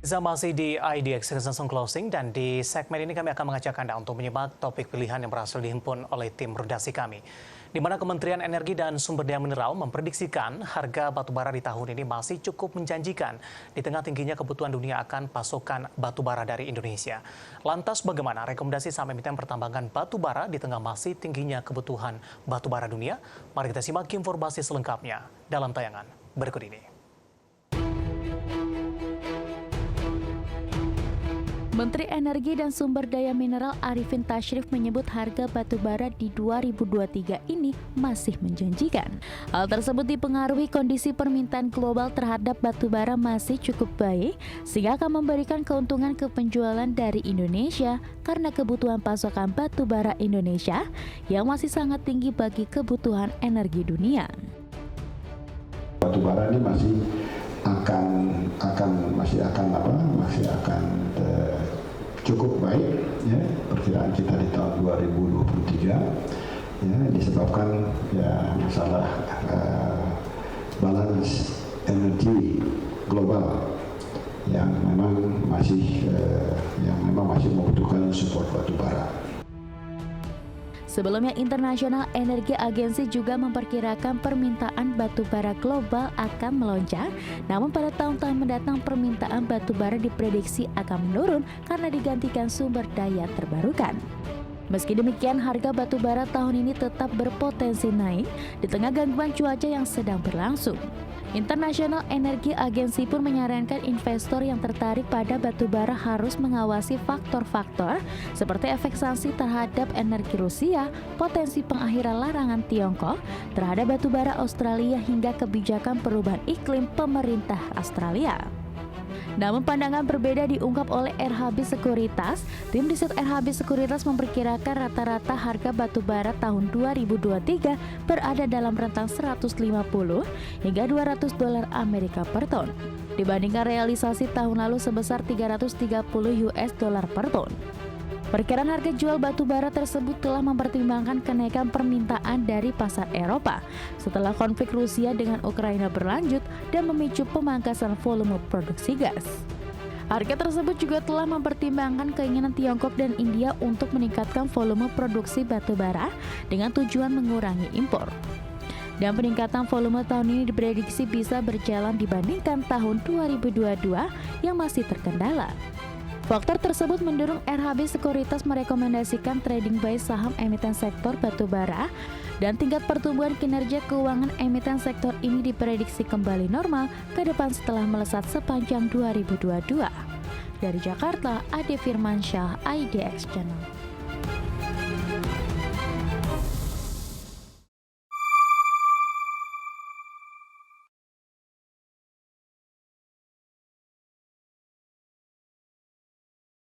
Masih di IDX Langsung Closing dan di segmen ini kami akan mengajak Anda untuk menyimak topik pilihan yang berhasil dihimpun oleh tim redaksi kami. Di mana Kementerian Energi dan Sumber Daya Mineral memprediksikan harga batubara di tahun ini masih cukup menjanjikan di tengah tingginya kebutuhan dunia akan pasokan batubara dari Indonesia. Lantas bagaimana rekomendasi saham emiten pertambangan batubara di tengah masih tingginya kebutuhan batubara dunia? Mari kita simak informasi selengkapnya dalam tayangan berikut ini. Menteri Energi dan Sumber Daya Mineral Arifin Tashrif menyebut harga batubara di 2023 ini masih menjanjikan. Hal tersebut dipengaruhi kondisi permintaan global terhadap batubara masih cukup baik, sehingga akan memberikan keuntungan ke penjualan dari Indonesia karena kebutuhan pasokan batubara Indonesia yang masih sangat tinggi bagi kebutuhan energi dunia. Batubara ini masih akan cukup baik ya, perkiraan kita di tahun 2023 ya, disebabkan ya masalah balance energi global yang memang masih membutuhkan support batubara. Sebelumnya, International Energy Agency juga memperkirakan permintaan batubara global akan melonjak, namun pada tahun-tahun mendatang permintaan batubara diprediksi akan menurun karena digantikan sumber daya terbarukan. Meski demikian, harga batubara tahun ini tetap berpotensi naik di tengah gangguan cuaca yang sedang berlangsung. International Energy Agency pun menyarankan investor yang tertarik pada batubara harus mengawasi faktor-faktor seperti efek sanksi terhadap energi Rusia, potensi pengakhiran larangan Tiongkok terhadap batubara Australia hingga kebijakan perubahan iklim pemerintah Australia. Namun pandangan berbeda diungkap oleh RHB Sekuritas. Tim riset RHB Sekuritas memperkirakan rata-rata harga batubara tahun 2023 berada dalam rentang 150 hingga 200 dolar Amerika per ton, dibandingkan realisasi tahun lalu sebesar 330 US dollar per ton. Perkiraan harga jual batubara tersebut telah mempertimbangkan kenaikan permintaan dari pasar Eropa setelah konflik Rusia dengan Ukraina berlanjut dan memicu pemangkasan volume produksi gas. Harga tersebut juga telah mempertimbangkan keinginan Tiongkok dan India untuk meningkatkan volume produksi batubara dengan tujuan mengurangi impor. Dan peningkatan volume tahun ini diprediksi bisa berjalan dibandingkan tahun 2022 yang masih terkendala. Faktor tersebut mendorong RHB Sekuritas merekomendasikan trading buy saham emiten sektor batubara dan tingkat pertumbuhan kinerja keuangan emiten sektor ini diprediksi kembali normal ke depan setelah melesat sepanjang 2022. Dari Jakarta, Ade Firmansyah, IDX Channel.